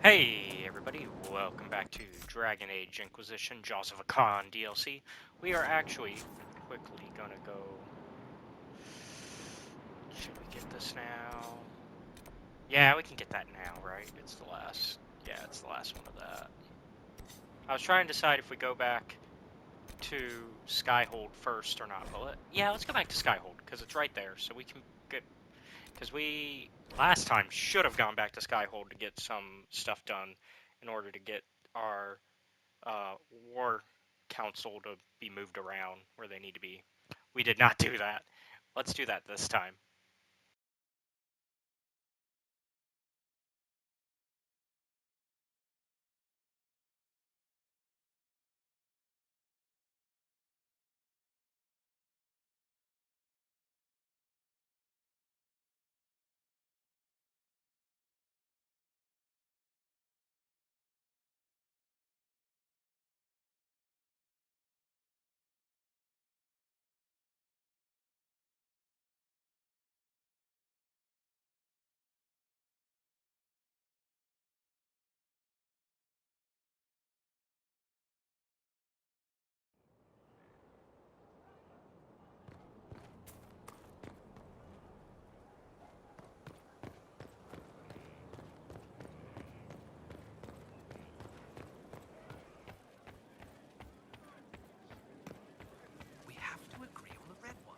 Hey everybody, welcome back to Dragon Age Inquisition Jaws of Hakkon DLC. We are actually quickly gonna go... Should we get this now? Yeah, we can get that now, right? It's the last... Yeah, it's the last one of that. I was trying to decide if we go back to Skyhold first or not. Well, yeah, let's go back to Skyhold, because it's right there, so we can get... Because we, last time, should have gone back to Skyhold to get some stuff done in order to get our uh, war council to be moved around where they need to be. We did not do that. Let's do that this time. We have to agree on the red one.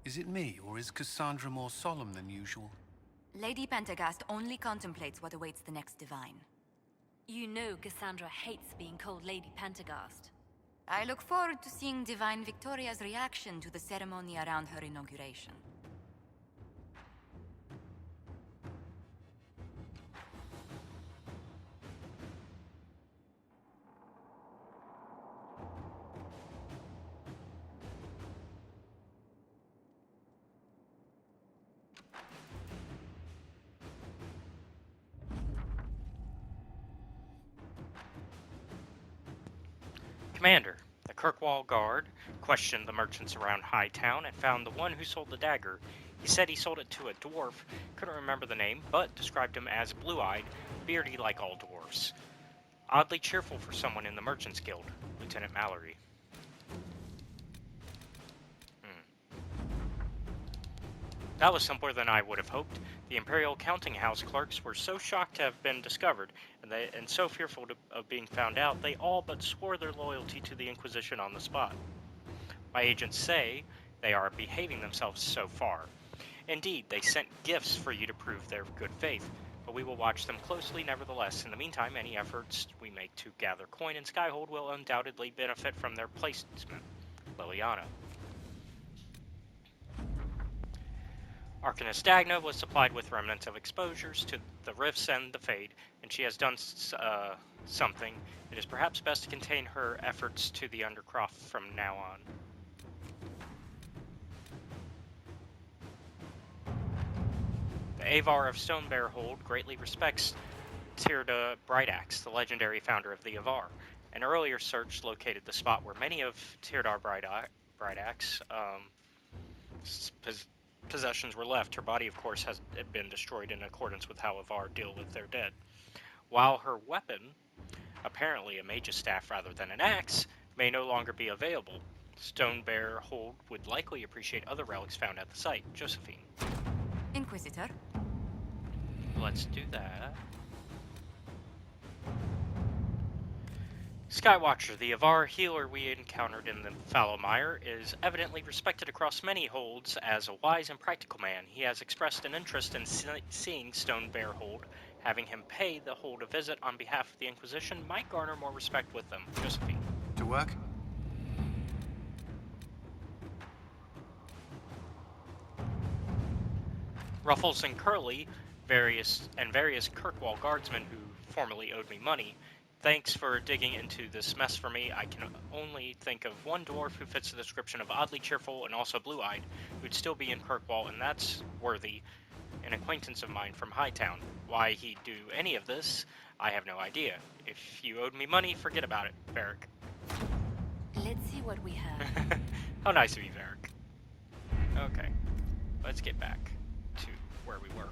Is it me, or is Cassandra more solemn than usual? Lady Pentagast only contemplates what awaits the next divine. You know Cassandra hates being called Lady Pentagast. I look forward to seeing Divine Victoria's reaction to the ceremony around her inauguration. Commander, the Kirkwall Guard questioned the merchants around Hightown and found the one who sold the dagger. He said he sold it to a dwarf, couldn't remember the name, but described him as blue-eyed, beardy like all dwarfs. Oddly cheerful for someone in the Merchants Guild, Lieutenant Mallory. That was simpler than I would have hoped. The Imperial Counting House clerks were so shocked to have been discovered, and so fearful of being found out, they all but swore their loyalty to the Inquisition on the spot. My agents say they are behaving themselves so far. Indeed, they sent gifts for you to prove their good faith, but we will watch them closely nevertheless. In the meantime, any efforts we make to gather coin in Skyhold will undoubtedly benefit from their placement. Liliana. Arcanist Dagna was supplied with remnants of exposures to the rifts and the fade, and she has done something. It is perhaps best to contain her efforts to the Undercroft from now on. The Avar of Stonebearhold greatly respects Tirda Brightaxe, the legendary founder of the Avar. An earlier search located the spot where many of Tirda Brightaxe possessions were left. Her body, of course, has been destroyed in accordance with how Avar deal with their dead. While her weapon, apparently a mage's staff rather than an axe, may no longer be available, Stonebearhold would likely appreciate other relics found at the site. Josephine. Inquisitor? Let's do that. Skywatcher, the Avar healer we encountered in the fallow mire, is evidently respected across many holds as a wise and practical man. He has expressed an interest in seeing Stonebearhold. Having him pay the hold a visit on behalf of the Inquisition might garner more respect with them. Josephine. To work? Ruffles and Curly, various Kirkwall guardsmen who formerly owed me money. Thanks for digging into this mess for me. I can only think of one dwarf who fits the description of oddly cheerful and also blue-eyed, who'd still be in Kirkwall, and that's Worthy, an acquaintance of mine from Hightown. Why he'd do any of this, I have no idea. If you owed me money, forget about it, Varric. Let's see what we have. How nice of you, Varric. Okay, let's get back to where we were.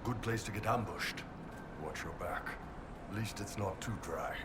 Good place to get ambushed. Watch your back. At least it's not too dry.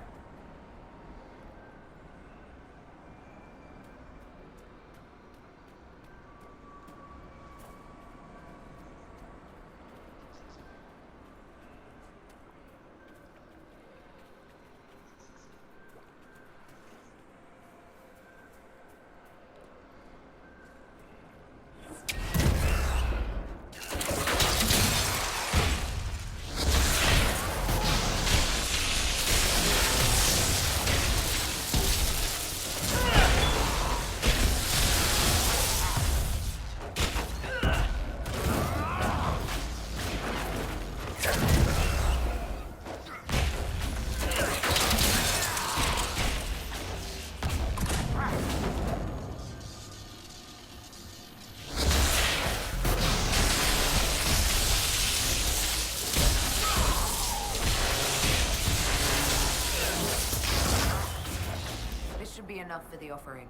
Enough for the offering.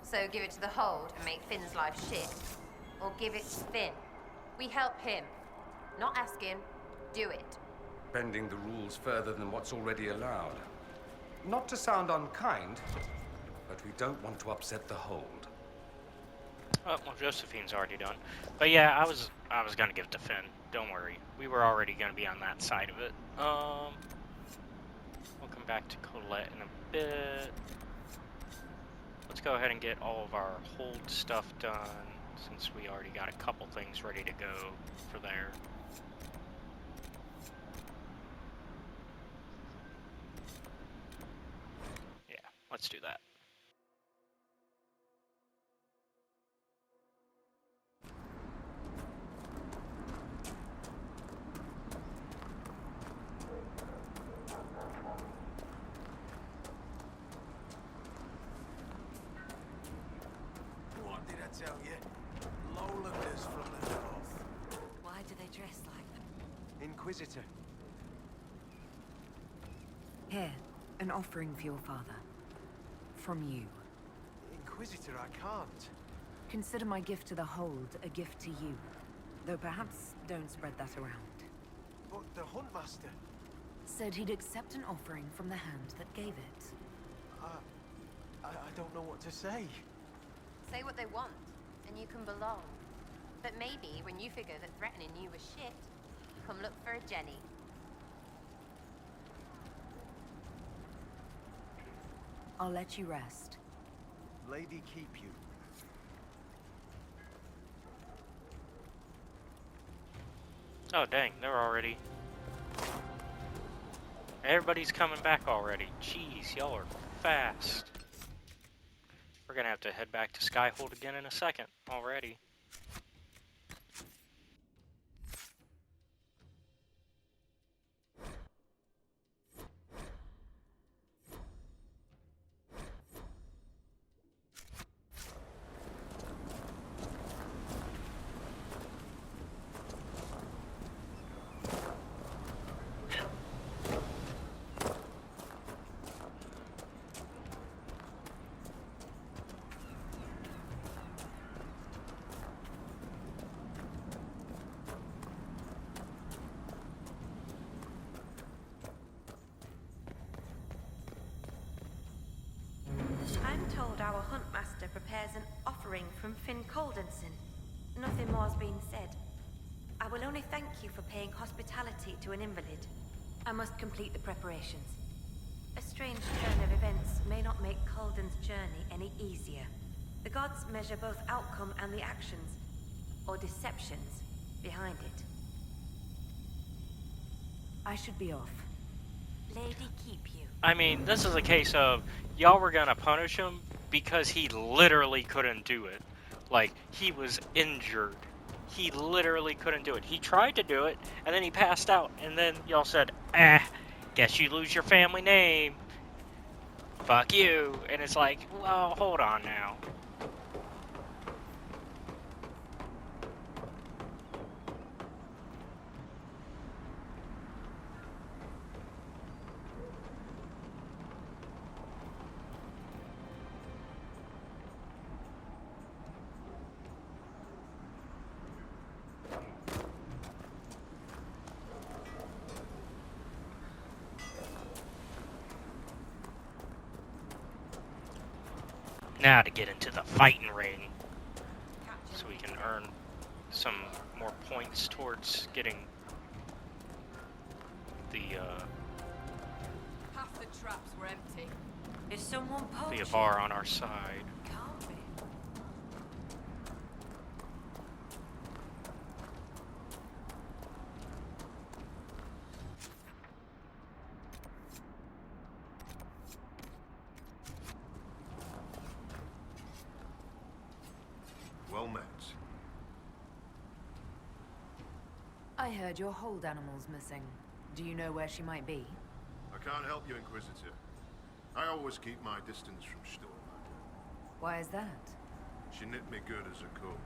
So give it to the hold and make Finn's life shit. Or give it to Finn. We help him. Not ask him. Do it. Bending the rules further than what's already allowed. Not to sound unkind, But we don't want to upset the hold. Oh, well, Josephine's already done. But yeah, I was gonna give it to Finn. Don't worry. We were already gonna be on that side of it. We'll come back to Colette in a bit. Let's go ahead and get all of our hold stuff done, since we already got a couple things ready to go for there. Yeah, let's do that. What did I tell you? Lowlanders from the north. Why do they dress like them? Inquisitor. Here, an offering for your father. From you. Inquisitor, I can't. Consider my gift to the Hold a gift to you. Though perhaps don't spread that around. But the Huntmaster. Said he'd accept an offering from the hand that gave it. I don't know what to say. Say what they want, and you can belong. But maybe when you figure that threatening you was shit, come look for a Jenny. I'll let you rest. Lady keep you. Oh dang, they're already... Everybody's coming back already. Jeez, y'all are fast. We're gonna have to head back to Skyhold again in a second already. I'm told our Huntmaster prepares an offering from Finn Coldenson. Nothing more's been said. I will only thank you for paying hospitality to an invalid. I must complete the preparations. A strange turn of events may not make Colden's journey any easier. The gods measure both outcome and the actions, or deceptions, behind it. I should be off. Lady keep you. I mean, this is a case of y'all were gonna punish him because he literally couldn't do it. Like, he was injured. He literally couldn't do it. He tried to do it, and then he passed out, and then y'all said, guess you lose your family name. Fuck you. And it's like, well, hold on now. Now to get into the fighting ring, so we can earn some more points towards getting the Half the traps were empty. Is someone poaching? Avar on our side. Can't be. Well met. I heard your Hold animal's missing. Do you know where she might be? I can't help you, Inquisitor. I always keep my distance from Storm. Why is that? She nipped me good as a cook.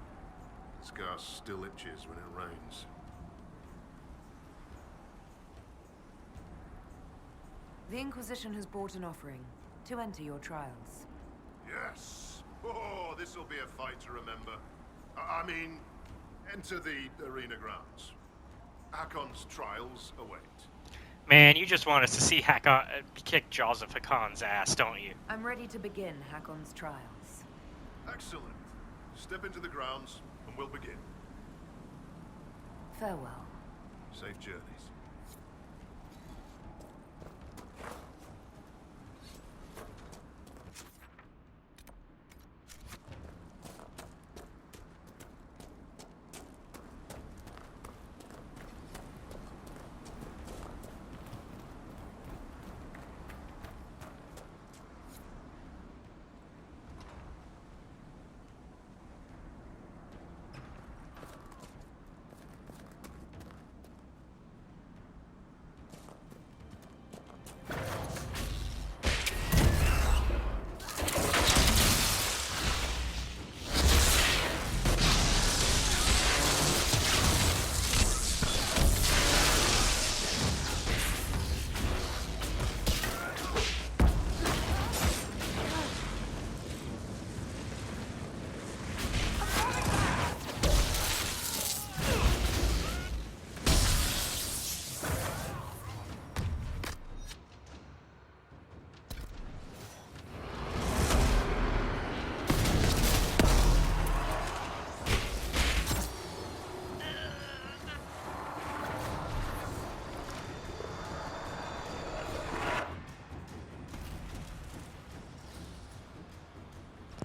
The scar still itches when it rains. The Inquisition has brought an offering to enter your trials. Yes! Oh, this'll be a fight to remember. I mean, enter the arena grounds. Hakkon's trials await. Man, you just want us to see Hakkon kick Jaws of Hakkon's ass, don't you? I'm ready to begin Hakkon's trials. Excellent. Step into the grounds, and we'll begin. Farewell. Safe journeys.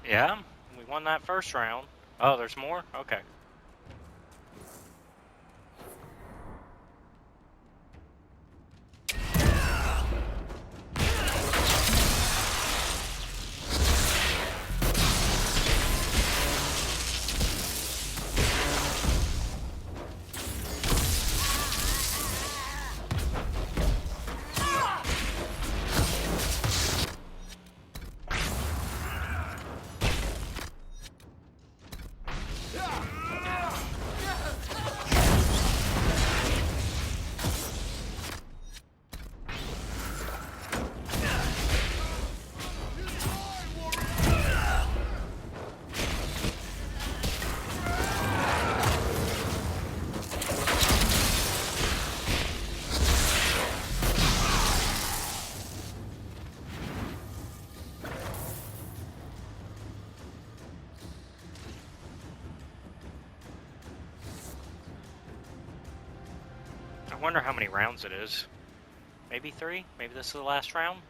Yeah, we won that first round. Oh, there's more? Okay. I wonder how many rounds it is. Maybe 3? Maybe this is the last round?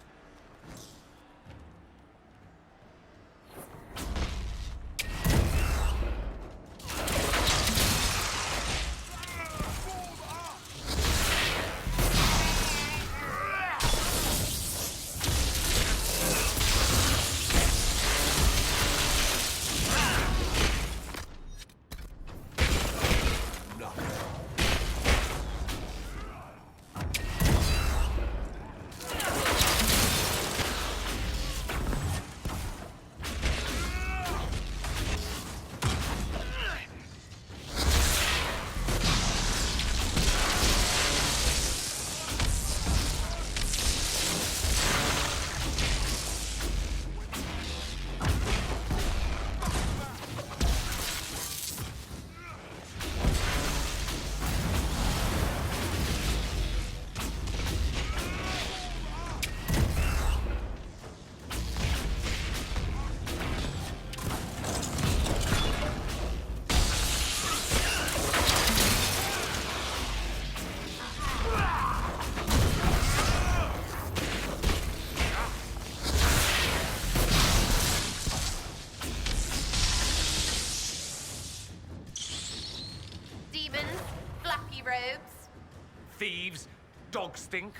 Thieves, dog stink,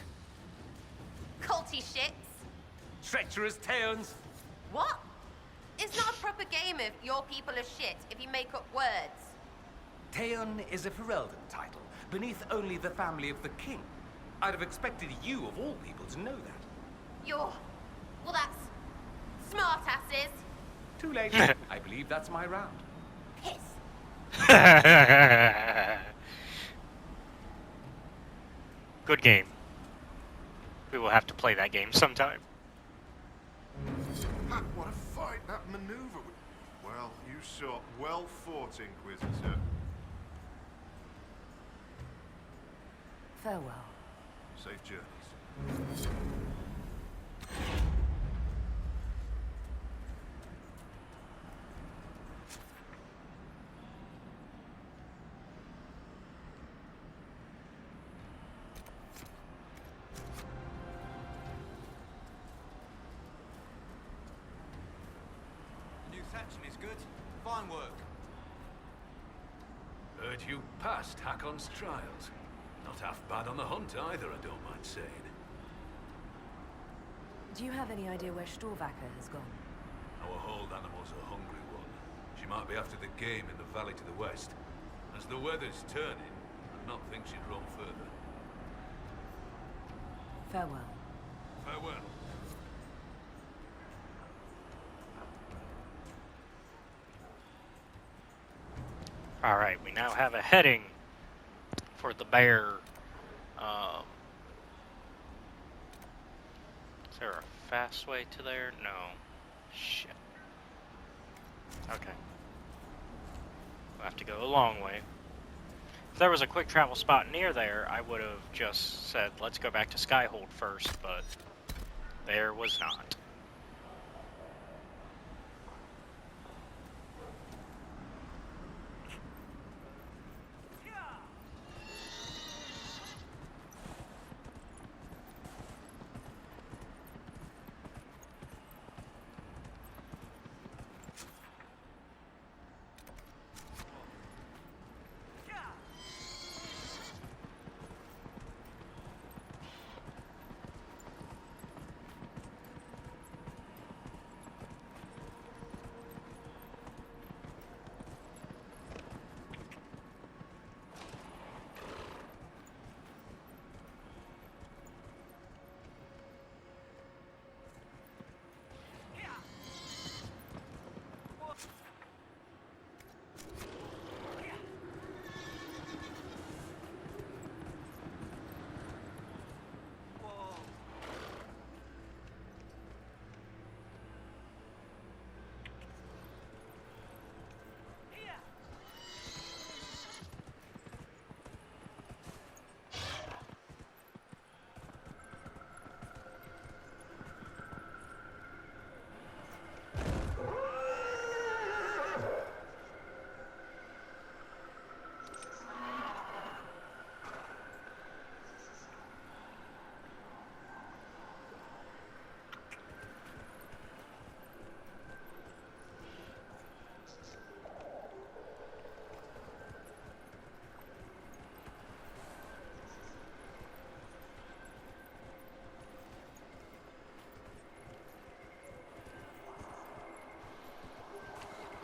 Culty shits. treacherous Taons. What? It's not a proper game of your people are shit if you make up words. Taon is a Ferelden title, beneath only the family of the king. I'd have expected you, of all people, to know that. You're... well, that's... smart asses. Too late. I believe that's my round. Piss. Good game. We will have to play that game sometime. What a fight that maneuver would... Well, you saw. Well fought, Inquisitor. Farewell. Safe journeys. The new thatching is good. Fine work. Heard you passed Hakkon's trials. Not half bad on the hunt either, I don't mind saying. Do you have any idea where Storvacker has gone? Our hold animal's a hungry one. She might be after the game in the valley to the west. As the weather's turning, I'd not think she'd roam further. Farewell. Farewell. Alright, we now have a heading for the bear. Is there a fast way to there? No. Shit. Okay. We'll have to go a long way. If there was a quick travel spot near there, I would have just said, let's go back to Skyhold first, but there was not.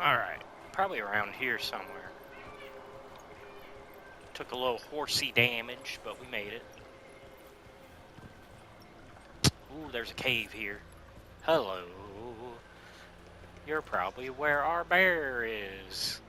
Alright, probably around here somewhere. Took a little horsey damage, but we made it. Ooh, there's a cave here. Hello. You're probably where our bear is.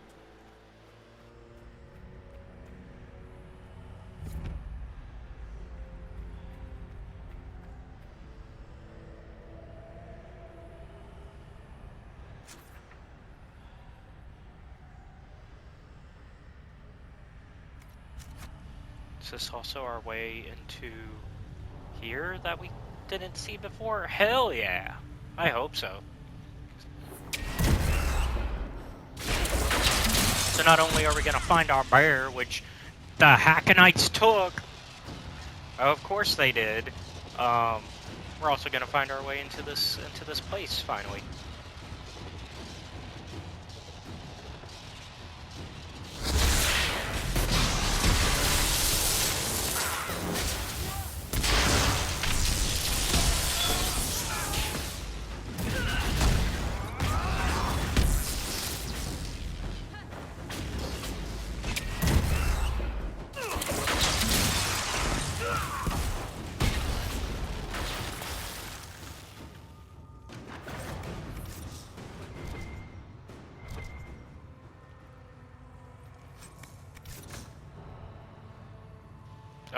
Is this also our way into here that we didn't see before? Hell yeah! I hope so. So not only are we gonna find our bear, which the Hakkonites took, of course they did, we're also gonna find our way into this place finally.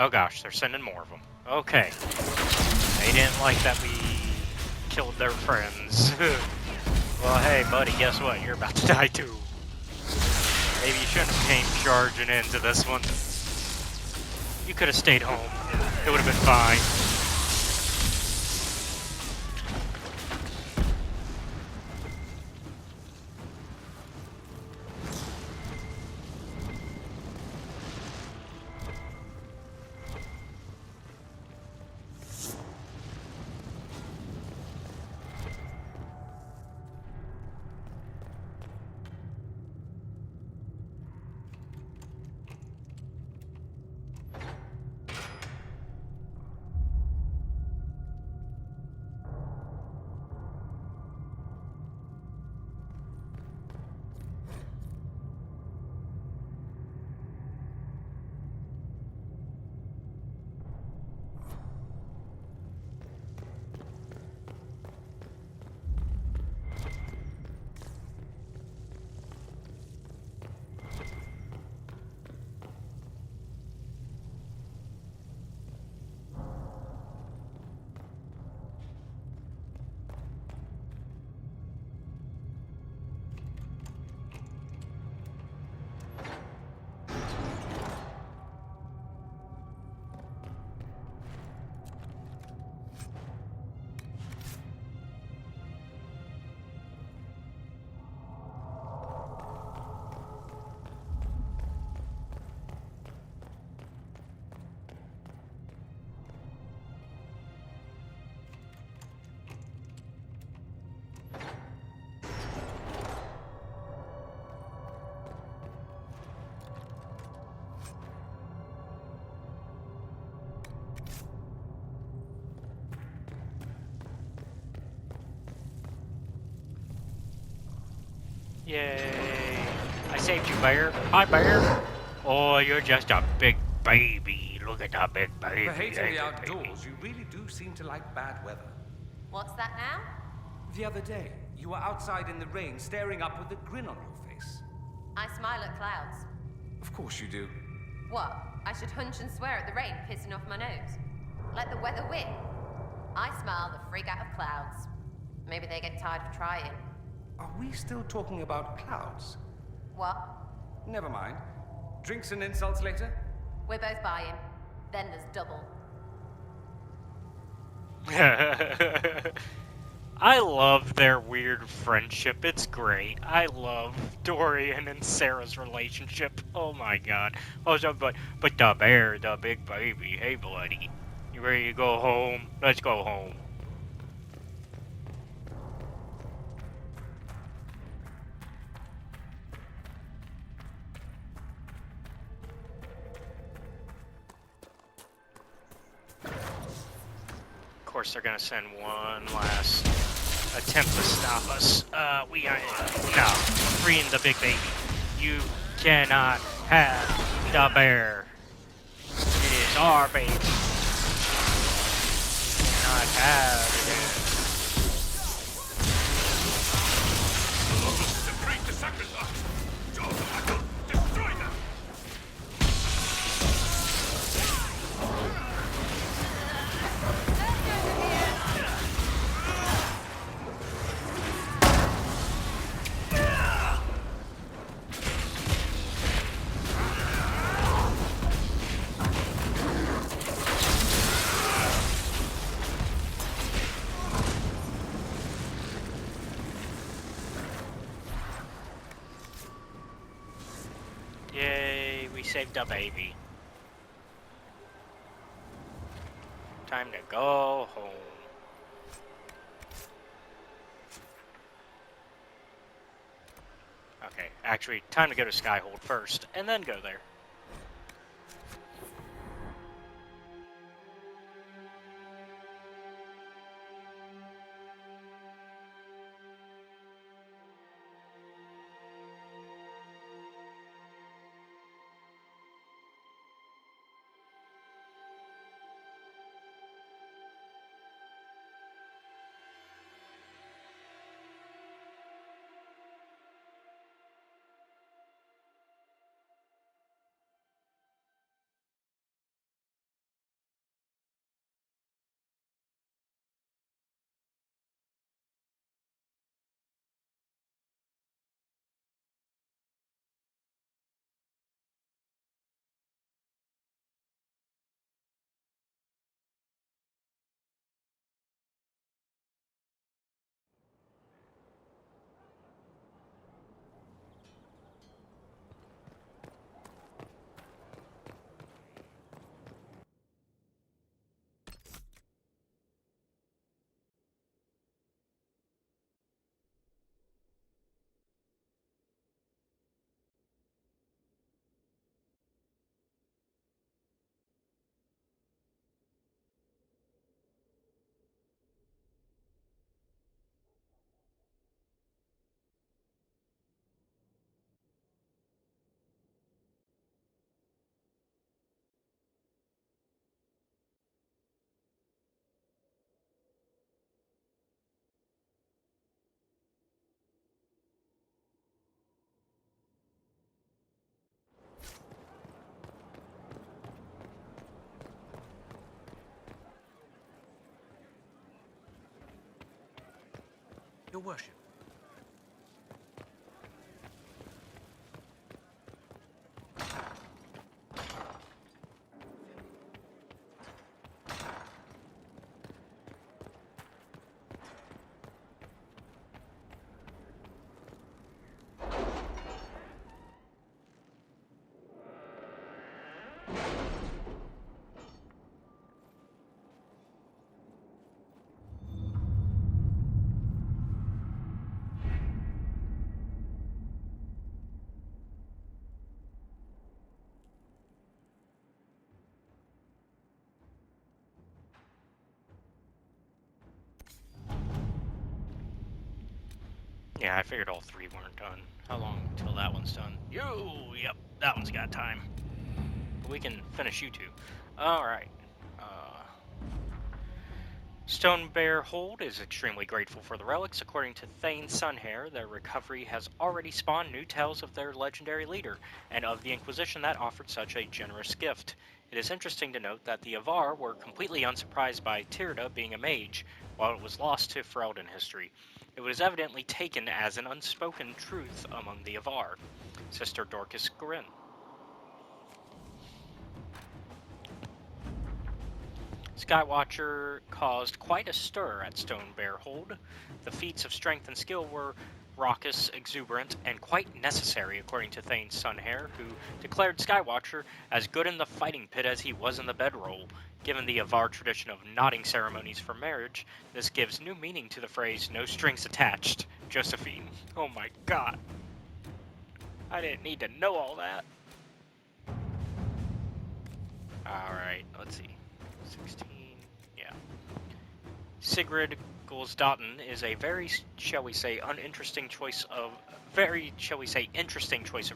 Oh gosh, they're sending more of them. Okay. They didn't like that we killed their friends. Well, hey, buddy, guess what? You're about to die too. Maybe you shouldn't have came charging into this one. You could have stayed home. It would have been fine. Yay. I saved you, Bear. Hi, Bear. Oh, you're just a big baby. Look at that big baby. For hating Hey, the big outdoors, baby. you really do seem to like bad weather. What's that now? The other day, you were outside in the rain, staring up with a grin on your face. I smile at clouds. Of course you do. What? I should hunch and swear at the rain pissing off my nose? Let the weather win. I smile the freak out of clouds. Maybe they get tired of trying. Are we still talking about clouds? What? Never mind. Drinks and insults later? We're both buying. Then there's double. I love their weird friendship. It's great. I love Dorian and Sarah's relationship. Oh my god. Oh, so, but the bear, the big baby. Hey, buddy. You ready to go home? Let's go home. Of course, they're gonna send one last attempt to stop us. We are no freeing the big baby. You cannot have the bear. It is our baby. You cannot have it. Break the sacrifice! Jaws of Hakkon, destroy them! Yay, we saved the baby. Time to go home. Okay, actually, time to go to Skyhold first, and then go there. Your worship. Yeah, I figured all three weren't done. How long till that one's done? Yep, that one's got time. But we can finish you two. Alright. Stone Bear Hold is extremely grateful for the relics. According to Thane Sunhair, their recovery has already spawned new tales of their legendary leader, and of the Inquisition that offered such a generous gift. It is interesting to note that the Avar were completely unsurprised by Tyrda being a mage, while it was lost to Ferelden history. It was evidently taken as an unspoken truth among the Avar. Sister Dorcas Grin. Skywatcher caused quite a stir at Stone Bear Hold. The feats of strength and skill were raucous, exuberant, and quite necessary, according to Thane Sunhair, who declared Skywatcher as good in the fighting pit as he was in the bedroll. Given the Avar tradition of knotting ceremonies for marriage, this gives new meaning to the phrase, no strings attached, Josephine. Oh my god. I didn't need to know all that. Alright, let's see. 16, yeah. Sigrid Gulsdotten is a very, shall we say, interesting choice of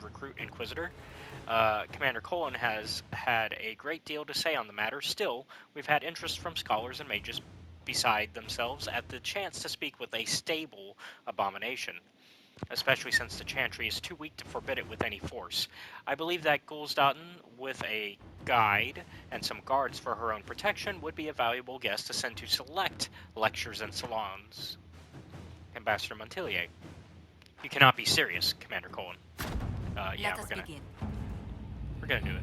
recruit Inquisitor. Commander Colin has had a great deal to say on the matter. Still, we've had interest from scholars and mages beside themselves at the chance to speak with a stable abomination, especially since the Chantry is too weak to forbid it with any force. I believe that Gulsdotten, with a guide and some guards for her own protection, would be a valuable guest to send to select lectures and salons. Ambassador Montilier. You cannot be serious, Commander Colin. Yeah, Let us begin. We're gonna do it.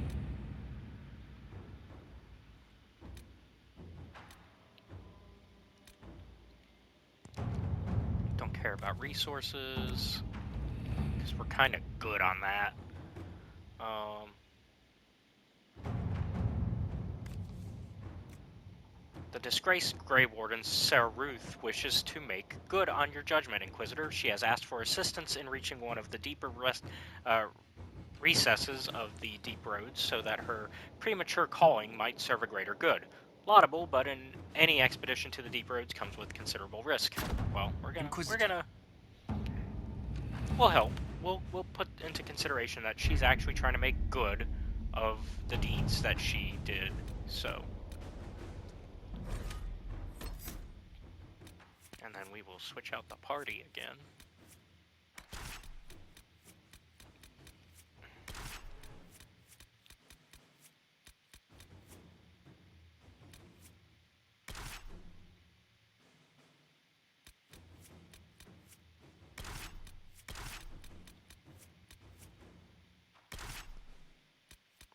Don't care about resources, because we're kind of good on that. The disgraced Grey Warden Sarah Ruth wishes to make good on your judgment, Inquisitor. She has asked for assistance in reaching one of the deeper recesses of the deep roads so that her premature calling might serve a greater good. Laudable, but in any expedition to the deep roads comes with considerable risk. Well, we'll help. We'll put into consideration that she's actually trying to make good of the deeds that she did, so. And then we will switch out the party again.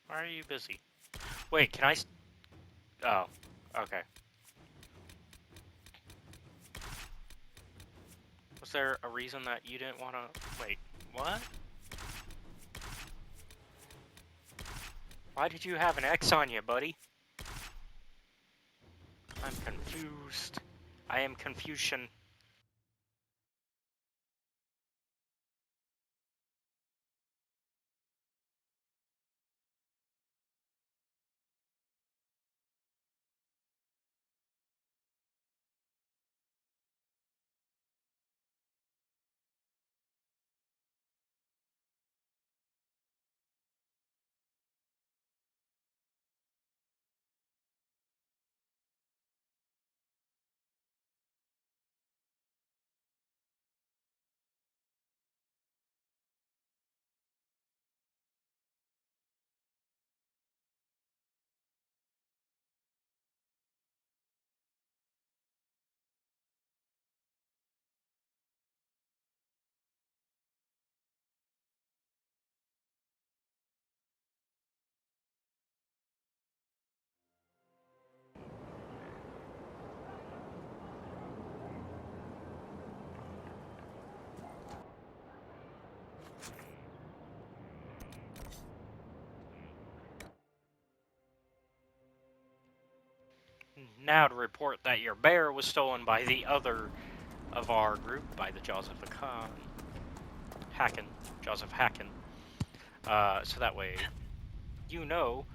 Why are you busy? Wait, can I... Oh, okay. Was there a reason that you didn't want to... Wait, what? Why did you have an X on you, buddy? I'm confused. I am Confucian. now to report that your bear was stolen by the other of our group, by the Jaws of Hakkon. Jaws of Hakkon. So that way, you know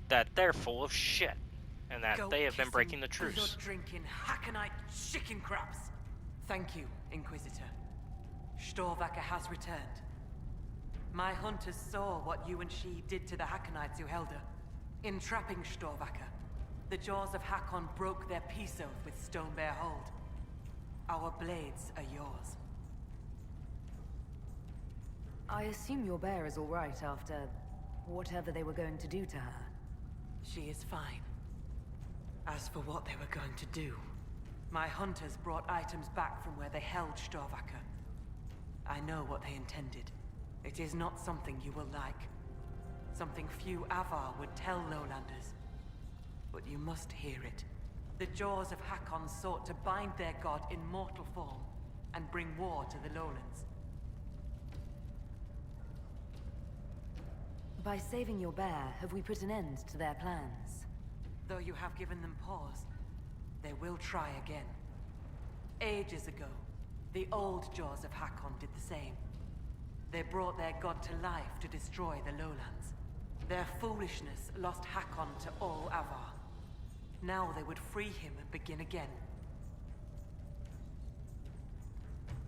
that they're full of shit, and that they have been breaking the truce. Blood-drinking Hakkonite chicken crabs. Thank you, Inquisitor. Storvacker has returned. My hunters saw what you and she did to the Hakkonites who held her. In trapping Storvacker, the Jaws of Hakkon broke their peace oath with Stonebear Hold. Our blades are yours. I assume your bear is all right after whatever they were going to do to her. She is fine. As for what they were going to do, my hunters brought items back from where they held Storvacker. I know what they intended. It is not something you will like. Something few Avar would tell Lowlanders. But you must hear it. The Jaws of Hakkon sought to bind their god in mortal form and bring war to the Lowlands. By saving your bear, have we put an end to their plans? Though you have given them pause, they will try again. Ages ago, the old Jaws of Hakkon did the same. They brought their god to life to destroy the Lowlands. Their foolishness lost Hakkon to all Avar. Now they would free him and begin again.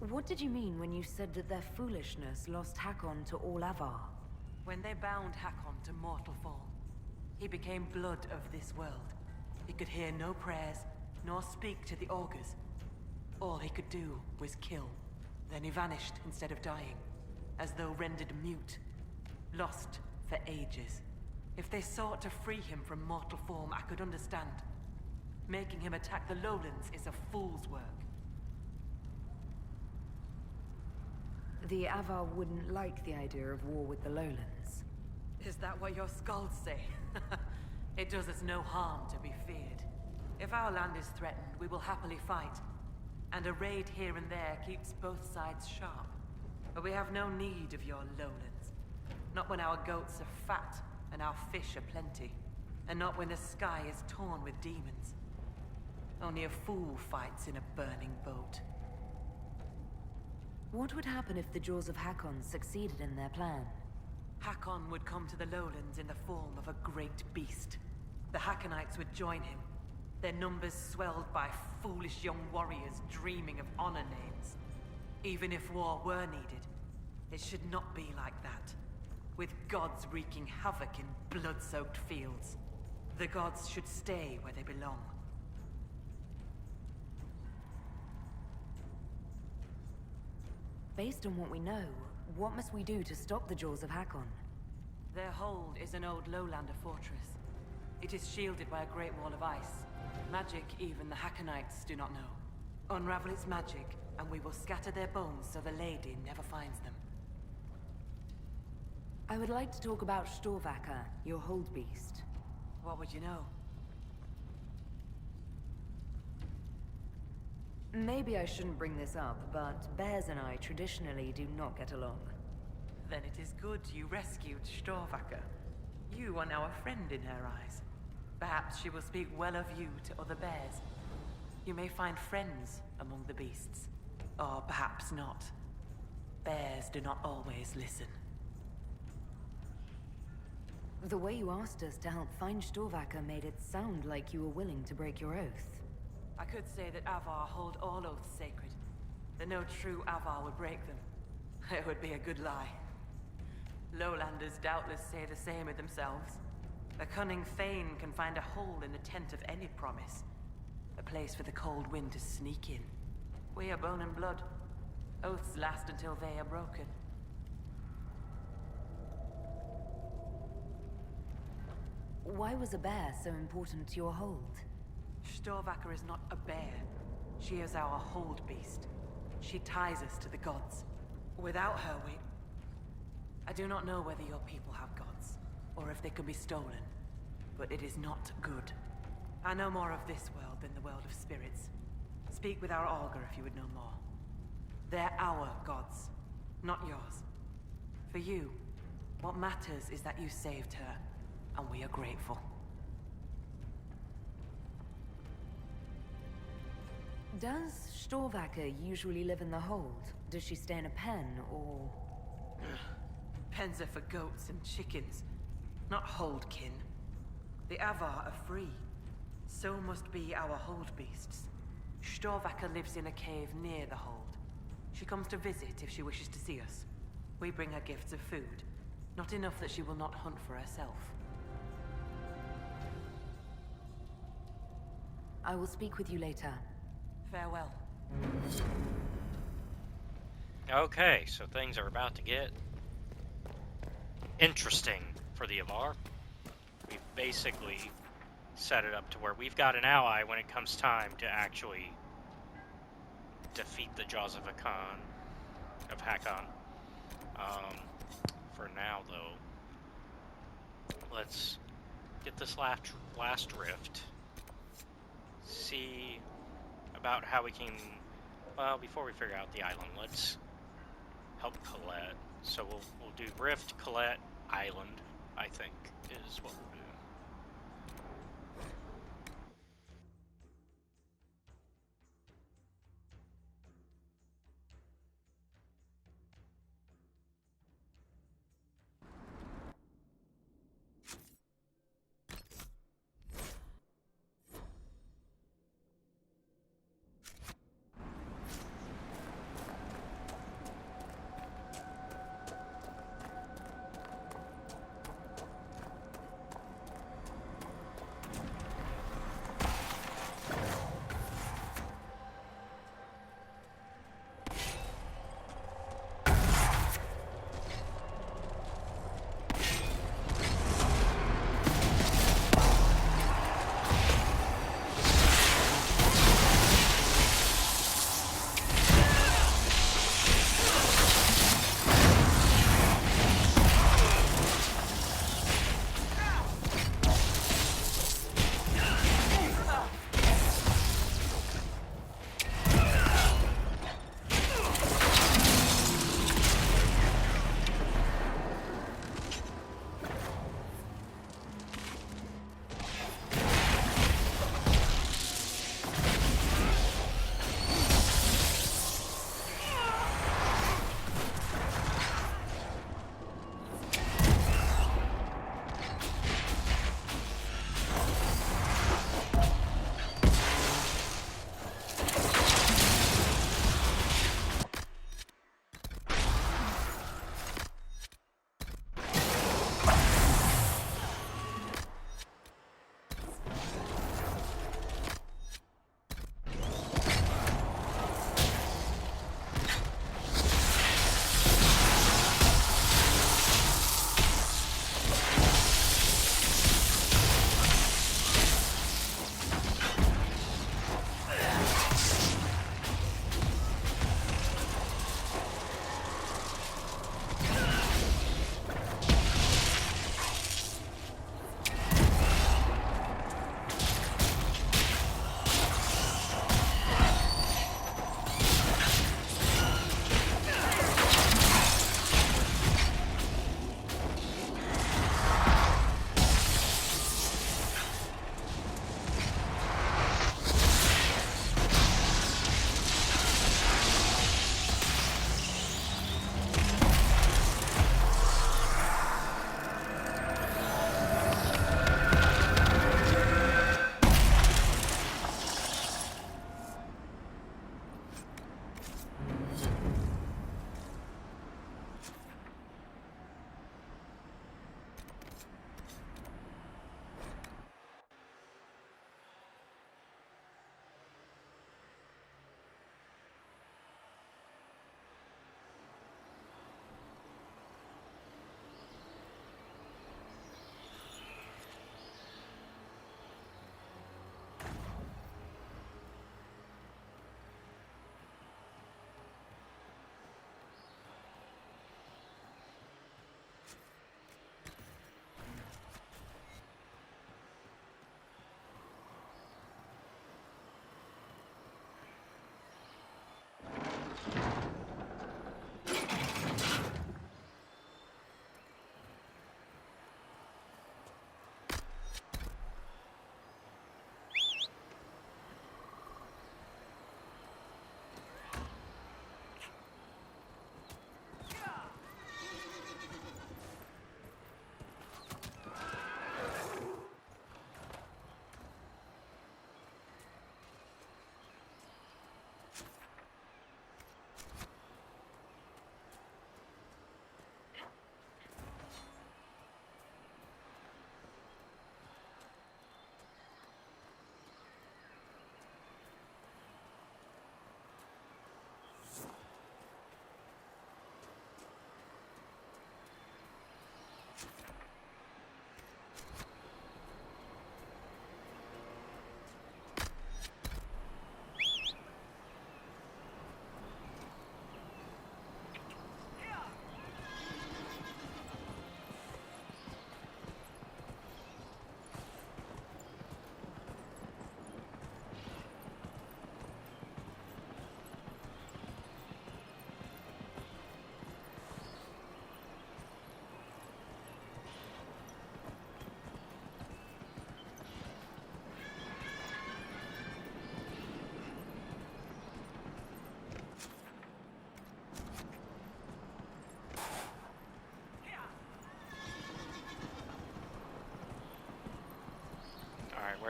What did you mean when you said that their foolishness lost Hakkon to all Avar? When they bound Hakkon to mortal form, he became blood of this world. He could hear no prayers, nor speak to the augurs. All he could do was kill. Then he vanished instead of dying, as though rendered mute, lost for ages. If they sought to free him from mortal form, I could understand. Making him attack the Lowlands is a fool's work. The Avar wouldn't like the idea of war with the Lowlands. Is that what your skulls say? It does us no harm to be feared. If our land is threatened, we will happily fight. And a raid here and there keeps both sides sharp. But we have no need of your Lowlands. Not when our goats are fat and our fish are plenty. And not when the sky is torn with demons. Only a fool fights in a burning boat. What would happen if the Jaws of Hakkon succeeded in their plan? Hakkon would come to the Lowlands in the form of a great beast. The Hakkonites would join him, their numbers swelled by foolish young warriors dreaming of honor names. Even if war were needed, it should not be like that. With gods wreaking havoc in blood-soaked fields, the gods should stay where they belong. Based on what we know, what must we do to stop the Jaws of Hakkon? Their hold is an old Lowlander fortress. It is shielded by a great wall of ice. Magic even the Hakkonites do not know. Unravel its magic, and we will scatter their bones so the lady never finds them. I would like to talk about Storvacker, your hold beast. What would you know? Maybe I shouldn't bring this up, but bears and I traditionally do not get along. Then it is good you rescued Storvacker. You are now a friend in her eyes. Perhaps she will speak well of you to other bears. You may find friends among the beasts. Or perhaps not. Bears do not always listen. The way you asked us to help find Storvacker made it sound like you were willing to break your oath. I could say that Avar hold all oaths sacred, that no true Avar would break them. It would be a good lie. Lowlanders doubtless say the same of themselves. A cunning Thane can find a hole in the tent of any promise. A place for the cold wind to sneak in. We are bone and blood. Oaths last until they are broken. Why was a bear so important to your hold? Storvacker is not a bear. She is our hold beast. She ties us to the gods. Without her, I do not know whether your people have gods, or if they can be stolen, but it is not good. I know more of this world than the world of spirits. Speak with our augur if you would know more. They're our gods, not yours. For you, what matters is that you saved her, and we are grateful. Does Storvacker usually live in the hold? Does she stay in a pen, or...? Pens are for goats and chickens, not holdkin. The Avar are free. So must be our hold beasts. Storvacker lives in a cave near the hold. She comes to visit if she wishes to see us. We bring her gifts of food. Not enough that she will not hunt for herself. I will speak with you later. Farewell. Okay, so things are about to get interesting for the Avar. We've basically set it up to where we've got an ally when it comes time to actually defeat the Jaws of Hakkon. For now, though, let's get this last rift. See about how we can. Well, before we figure out the island, let's help Colette. So we'll do Rift, Colette, Island, I think, is what we'll do.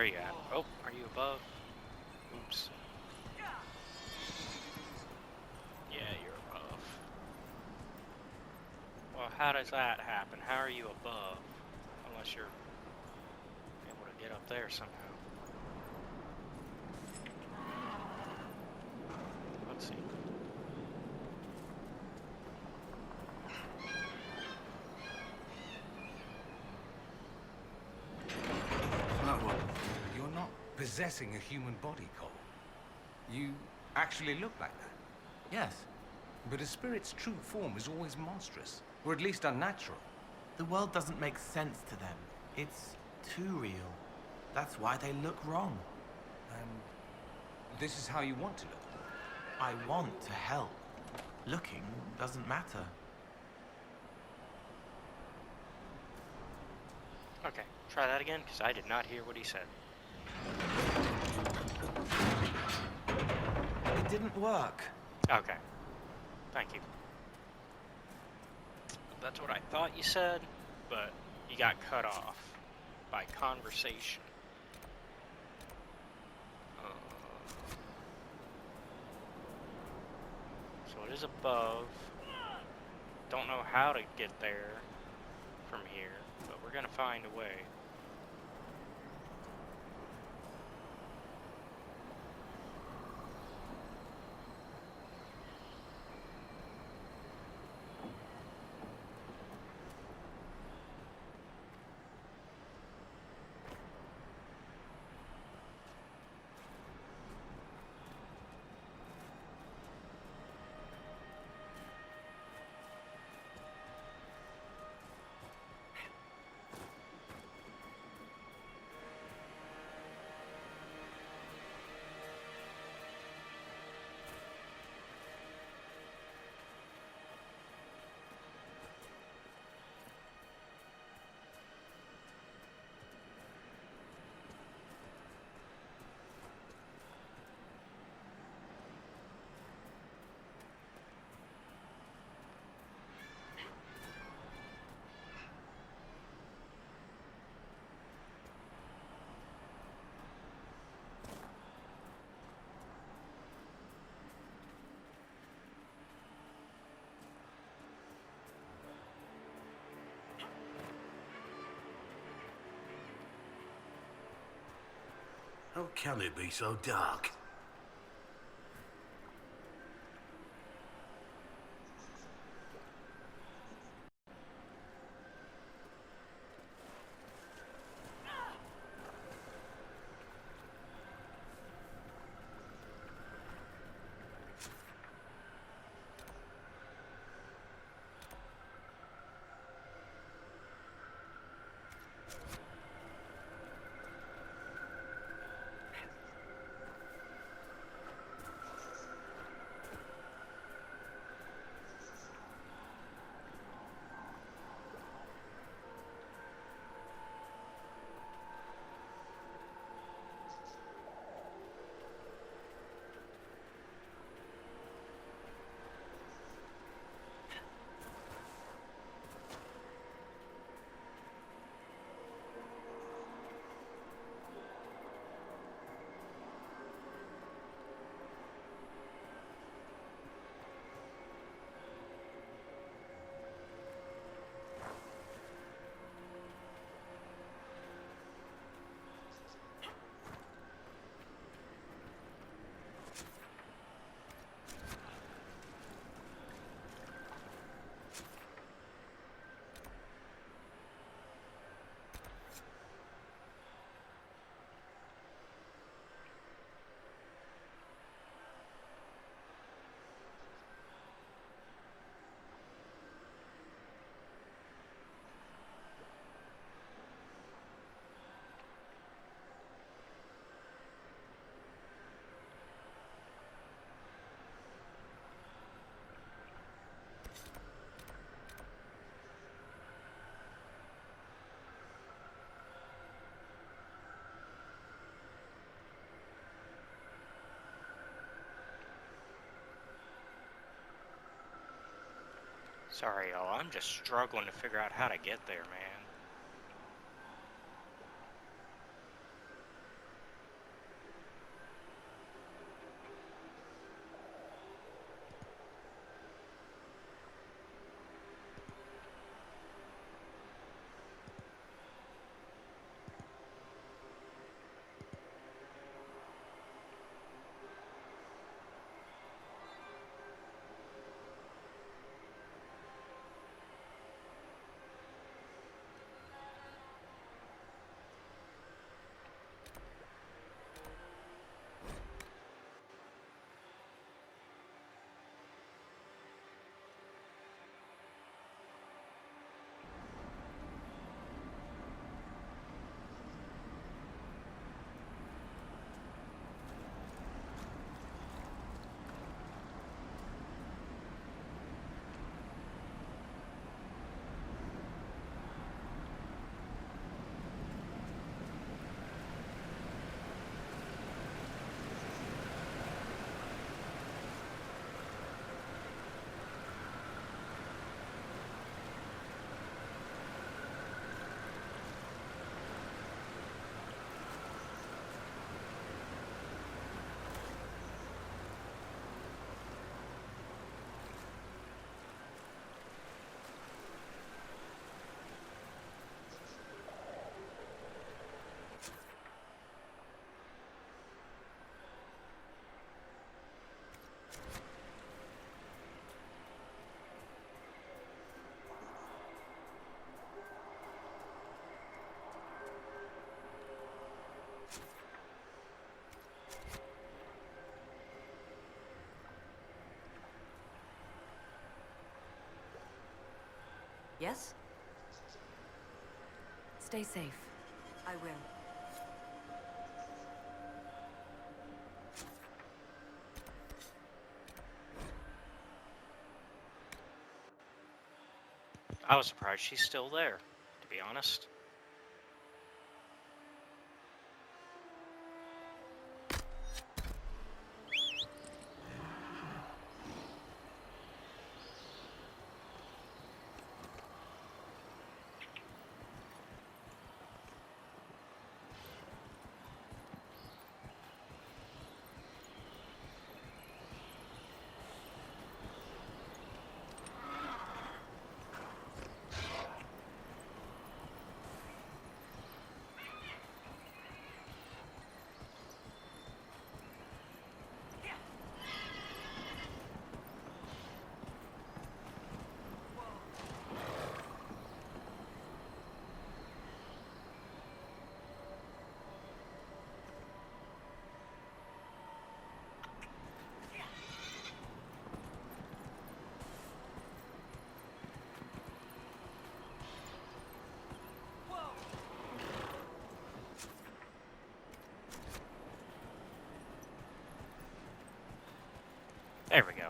Where are you at? Oh, are you above? Oops. Yeah, you're above. Well, how does that happen? How are you above? Unless you're able to get up there somehow. Let's see. You're not possessing a human body, Cole. You actually look like that. Yes. But a spirit's true form is always monstrous, or at least unnatural. The world doesn't make sense to them. It's too real. That's why they look wrong. And this is how you want to look. I want to help. Looking doesn't matter. Okay, try that again, because I did not hear what he said. It didn't work. Okay. Thank you. That's what I thought you said, but you got cut off by conversation. So it is above. Don't know how to get there from here, but we're gonna find a way. How can it be so dark? Sorry, y'all. I'm just struggling to figure out how to get there, man. Yes? Stay safe. I will. I was surprised she's still there, to be honest. There we go.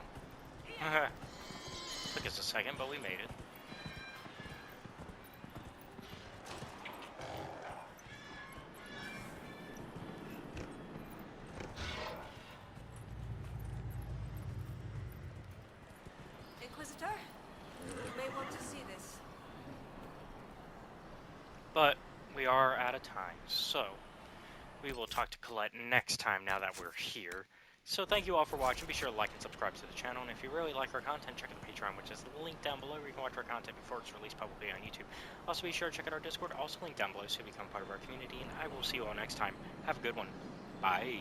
Took us a second, but we made it. Inquisitor? You may want to see this. But we are out of time, so we will talk to Colette next time now that we're here. So thank you all for watching. Be sure to like and subscribe to the channel. And if you really like our content, check out the Patreon, which is the link down below where you can watch our content before it's released publicly on YouTube. Also be sure to check out our Discord, also linked down below, so you become part of our community. And I will see you all next time. Have a good one. Bye.